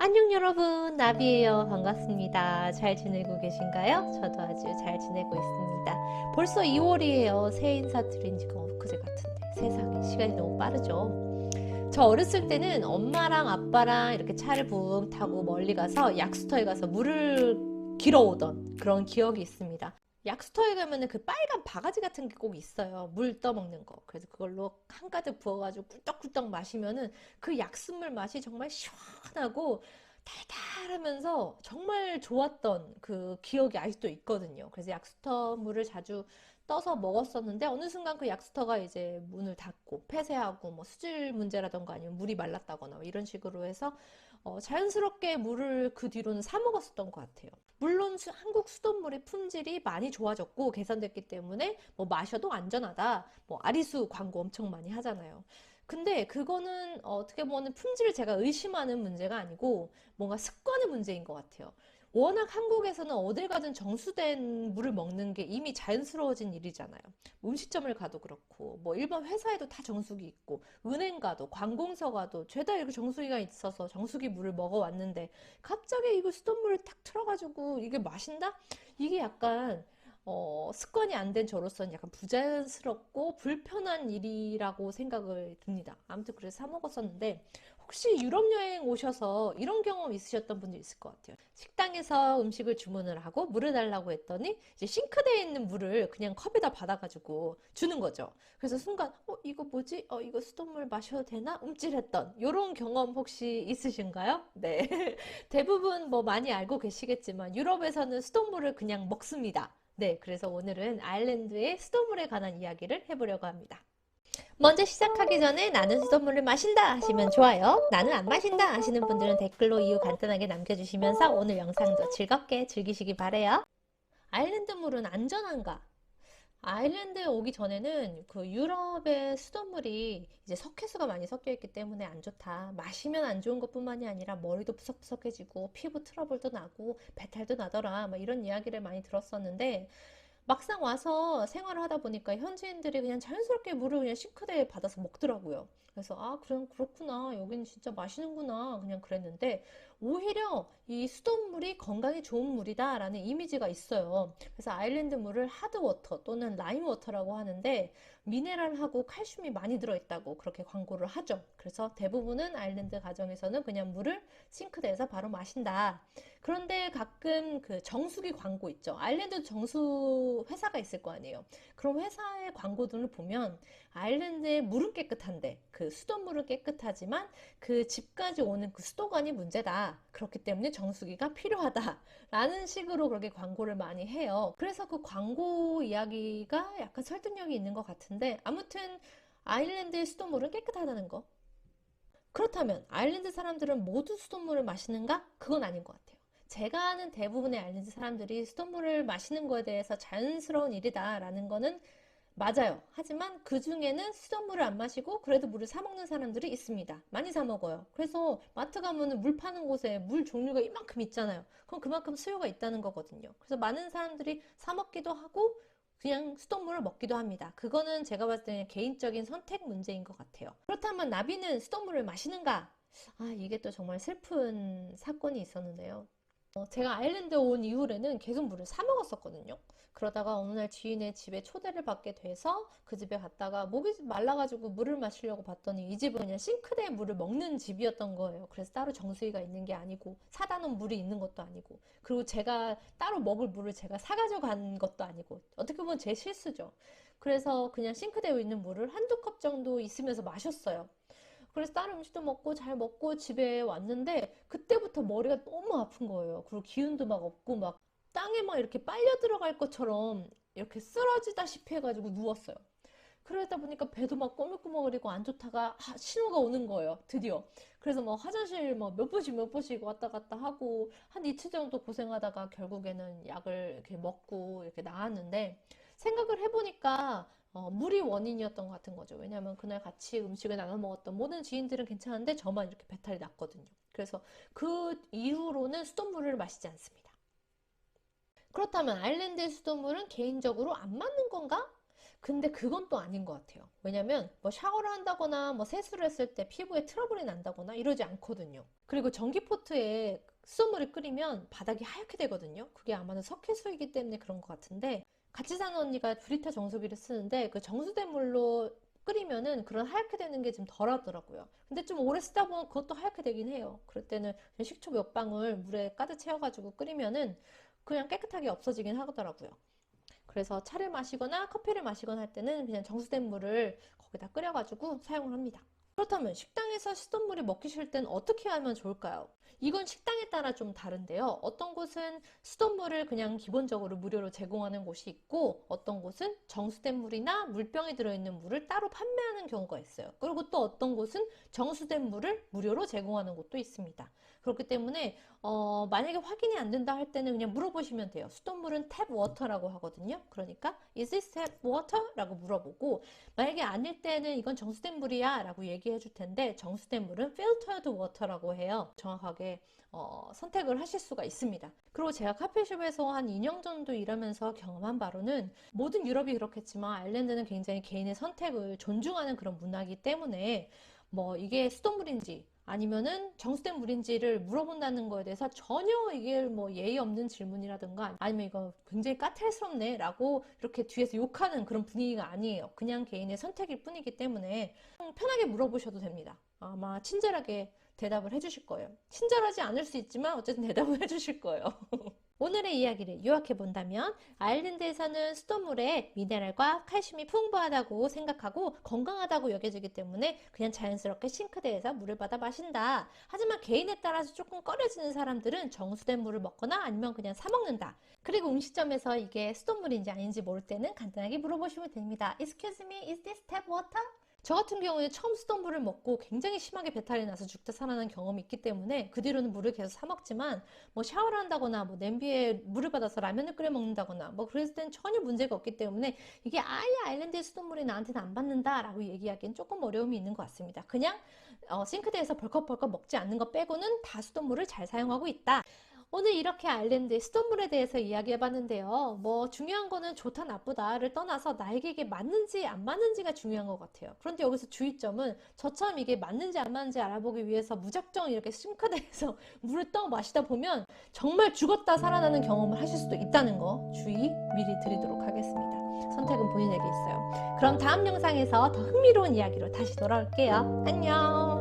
안녕 여러분, 나비예요. 반갑습니다. 잘 지내고 계신가요? 저도 아주 잘 지내고 있습니다. 벌써 2월이에요. 새해 인사 드린 지가 엊그제 같은데 세상에 시간이 너무 빠르죠. 저 어렸을 때는 엄마랑 아빠랑 이렇게 차를 붕 타고 멀리 가서 약수터에 가서 물을 길어오던 그런 기억이 있습니다. 약수터에 가면은 그 빨간 바가지 같은 게 꼭 있어요. 물 떠먹는 거. 그래서 그걸로 한가득 부어가지고 꿀떡꿀떡 마시면은 그 약수물 맛이 정말 시원하고 달달하면서 정말 좋았던 그 기억이 아직도 있거든요. 그래서 약수터 물을 자주 떠서 먹었었는데 어느 순간 그 약수터가 이제 문을 닫고 폐쇄하고 뭐 수질 문제라던가 아니면 물이 말랐다거나 뭐 이런 식으로 해서 자연스럽게 물을 그 뒤로는 사 먹었었던 것 같아요. 물론 한국 수돗물의 품질이 많이 좋아졌고 개선됐기 때문에 뭐 마셔도 안전하다. 뭐 아리수 광고 엄청 많이 하잖아요. 근데 그거는 어떻게 보면 품질을 제가 의심하는 문제가 아니고 뭔가 습관의 문제인 것 같아요. 워낙 한국에서는 어딜 가든 정수된 물을 먹는 게 이미 자연스러워진 일이잖아요. 음식점을 가도 그렇고, 뭐 일반 회사에도 다 정수기 있고, 은행 가도, 관공서 가도 죄다 이렇게 정수기가 있어서 정수기 물을 먹어왔는데, 갑자기 이거 수돗물을 탁 틀어가지고 이게 마신다? 이게 약간 습관이 안 된 저로서는 약간 부자연스럽고 불편한 일이라고 생각을 듭니다. 아무튼 그래서 사 먹었었는데 혹시 유럽 여행 오셔서 이런 경험 있으셨던 분들 있을 것 같아요. 식당에서 음식을 주문을 하고 물을 달라고 했더니 이제 싱크대에 있는 물을 그냥 컵에다 받아가지고 주는 거죠. 그래서 순간 이거 뭐지? 이거 수돗물 마셔도 되나? 움찔했던 이런 경험 혹시 있으신가요? 네. 대부분 뭐 많이 알고 계시겠지만 유럽에서는 수돗물을 그냥 먹습니다. 네, 그래서 오늘은 아일랜드의 수돗물에 관한 이야기를 해보려고 합니다. 먼저 시작하기 전에 나는 수돗물을 마신다 하시면 좋아요. 나는 안 마신다 하시는 분들은 댓글로 이유 간단하게 남겨주시면서 오늘 영상도 즐겁게 즐기시기 바래요. 아일랜드 물은 안전한가? 아일랜드에 오기 전에는 그 유럽의 수돗물이 이제 석회수가 많이 섞여 있기 때문에 안 좋다. 마시면 안 좋은 것뿐만이 아니라 머리도 푸석푸석해지고 피부 트러블도 나고 배탈도 나더라. 뭐 이런 이야기를 많이 들었었는데 막상 와서 생활을 하다 보니까 현지인들이 그냥 자연스럽게 물을 그냥 싱크대에 받아서 먹더라고요. 그래서 그럼 그렇구나. 여기는 진짜 마시는구나. 그냥 그랬는데 오히려 이 수돗물이 건강에 좋은 물이다라는 이미지가 있어요. 그래서 아일랜드 물을 하드워터 또는 라임워터라고 하는데 미네랄하고 칼슘이 많이 들어있다고 그렇게 광고를 하죠. 그래서 대부분은 아일랜드 가정에서는 그냥 물을 싱크대에서 바로 마신다. 그런데 가끔 그 정수기 광고 있죠. 아일랜드 정수 회사가 있을 거 아니에요. 그럼 회사의 광고들을 보면 아일랜드의 물은 깨끗한데 그 수돗물은 깨끗하지만 그 집까지 오는 그 수도관이 문제다. 그렇기 때문에 정수기가 필요하다. 라는 식으로 그렇게 광고를 많이 해요. 그래서 그 광고 이야기가 약간 설득력이 있는 것 같은데 아무튼 아일랜드의 수돗물은 깨끗하다는 거. 그렇다면 아일랜드 사람들은 모두 수돗물을 마시는가? 그건 아닌 것 같아요. 제가 아는 대부분의 아일랜드 사람들이 수돗물을 마시는 거에 대해서 자연스러운 일이다라는 거는 맞아요. 하지만 그 중에는 수돗물을 안 마시고 그래도 물을 사 먹는 사람들이 있습니다. 많이 사 먹어요. 그래서 마트 가면은 물 파는 곳에 물 종류가 이만큼 있잖아요. 그럼 그만큼 수요가 있다는 거거든요. 그래서 많은 사람들이 사 먹기도 하고 그냥 수돗물을 먹기도 합니다. 그거는 제가 봤을 때는 개인적인 선택 문제인 것 같아요. 그렇다면 나비는 수돗물을 마시는가? 이게 또 정말 슬픈 사건이 있었는데요. 제가 아일랜드 온 이후에는 계속 물을 사 먹었었거든요. 그러다가 어느 날 지인의 집에 초대를 받게 돼서 그 집에 갔다가 목이 말라가지고 물을 마시려고 봤더니 이 집은 그냥 싱크대에 물을 먹는 집이었던 거예요. 그래서 따로 정수기가 있는 게 아니고 사다 놓은 물이 있는 것도 아니고 그리고 제가 따로 먹을 물을 제가 사가지고 간 것도 아니고 어떻게 보면 제 실수죠. 그래서 그냥 싱크대에 있는 물을 한두 컵 정도 있으면서 마셨어요. 그래서 다른 음식도 먹고 잘 먹고 집에 왔는데 그때부터 머리가 너무 아픈 거예요. 그리고 기운도 막 없고 막 땅에 막 이렇게 빨려 들어갈 것처럼 이렇게 쓰러지다시피 해가지고 누웠어요. 그러다 보니까 배도 막 꼬물꼬물거리고 안 좋다가 신호가 오는 거예요. 드디어. 그래서 뭐 화장실 뭐 몇 번씩 왔다 갔다 하고 한 이틀 정도 고생하다가 결국에는 약을 이렇게 먹고 이렇게 나았는데 생각을 해보니까 물이 원인이었던 것 같은 거죠. 왜냐하면 그날 같이 음식을 나눠 먹었던 모든 지인들은 괜찮은데 저만 이렇게 배탈이 났거든요. 그래서 그 이후로는 수돗물을 마시지 않습니다. 그렇다면 아일랜드의 수돗물은 개인적으로 안 맞는 건가? 근데 그건 또 아닌 것 같아요. 왜냐면 뭐 샤워를 한다거나 뭐 세수를 했을 때 피부에 트러블이 난다거나 이러지 않거든요. 그리고 전기포트에 수돗물을 끓이면 바닥이 하얗게 되거든요. 그게 아마도 석회수이기 때문에 그런 것 같은데, 같이 사는 언니가 브리타 정수기를 쓰는데 그 정수된 물로 끓이면은 그런 하얗게 되는 게 좀 덜 하더라고요. 근데 좀 오래 쓰다 보면 그것도 하얗게 되긴 해요. 그럴 때는 그냥 식초 몇 방울 물에 가득 채워가지고 끓이면은 그냥 깨끗하게 없어지긴 하더라고요. 그래서 차를 마시거나 커피를 마시거나 할 때는 그냥 정수된 물을 거기다 끓여가지고 사용을 합니다. 그렇다면 식당에서 수돗물이 먹기 싫을 땐 어떻게 하면 좋을까요? 이건 식당에 따라 좀 다른데요. 어떤 곳은 수돗물을 그냥 기본적으로 무료로 제공하는 곳이 있고, 어떤 곳은 정수된 물이나 물병에 들어있는 물을 따로 판매하는 경우가 있어요. 그리고 또 어떤 곳은 정수된 물을 무료로 제공하는 곳도 있습니다. 그렇기 때문에 만약에 확인이 안 된다 할 때는 그냥 물어보시면 돼요. 수돗물은 탭 워터라고 하거든요. 그러니까 is this tap water? 라고 물어보고, 만약에 아닐 때는 이건 정수된 물이야 라고 얘기해 줄 텐데, 정수된 물은 filtered water라고 해요. 정확하게 선택을 하실 수가 있습니다. 그리고 제가 카페숍에서 한 2년 정도 일하면서 경험한 바로는, 모든 유럽이 그렇겠지만 아일랜드는 굉장히 개인의 선택을 존중하는 그런 문화이기 때문에 뭐 이게 수돗물인지 아니면은 정수된 물인지를 물어본다는 거에 대해서 전혀 이게 뭐 예의 없는 질문이라든가 아니면 이거 굉장히 까탈스럽네 라고 이렇게 뒤에서 욕하는 그런 분위기가 아니에요. 그냥 개인의 선택일 뿐이기 때문에 편하게 물어보셔도 됩니다. 아마 친절하게 대답을 해주실 거예요. 친절하지 않을 수 있지만 어쨌든 대답을 해주실 거예요. 오늘의 이야기를 요약해 본다면, 아일랜드에서는 수돗물에 미네랄과 칼슘이 풍부하다고 생각하고 건강하다고 여겨지기 때문에 그냥 자연스럽게 싱크대에서 물을 받아 마신다. 하지만 개인에 따라서 조금 꺼려지는 사람들은 정수된 물을 먹거나 아니면 그냥 사 먹는다. 그리고 음식점에서 이게 수돗물인지 아닌지 모를 때는 간단하게 물어보시면 됩니다. Excuse me, is this tap water? 저 같은 경우에 처음 수돗물을 먹고 굉장히 심하게 배탈이 나서 죽다 살아난 경험이 있기 때문에 그 뒤로는 물을 계속 사 먹지만, 뭐 샤워를 한다거나 뭐 냄비에 물을 받아서 라면을 끓여 먹는다거나 뭐 그랬을 땐 전혀 문제가 없기 때문에 이게 아예 아일랜드의 수돗물이 나한테는 안 받는다 라고 얘기하기엔 조금 어려움이 있는 것 같습니다. 그냥 싱크대에서 벌컥벌컥 먹지 않는 것 빼고는 다 수돗물을 잘 사용하고 있다. 오늘 이렇게 아일랜드의 수돗물에 대해서 이야기해봤는데요. 뭐 중요한 거는 좋다 나쁘다를 떠나서 나에게 이게 맞는지 안 맞는지가 중요한 것 같아요. 그런데 여기서 주의점은, 저처럼 이게 맞는지 안 맞는지 알아보기 위해서 무작정 이렇게 싱크대에서 물을 떠 마시다 보면 정말 죽었다 살아나는 경험을 하실 수도 있다는 거 주의 미리 드리도록 하겠습니다. 선택은 본인에게 있어요. 그럼 다음 영상에서 더 흥미로운 이야기로 다시 돌아올게요. 안녕.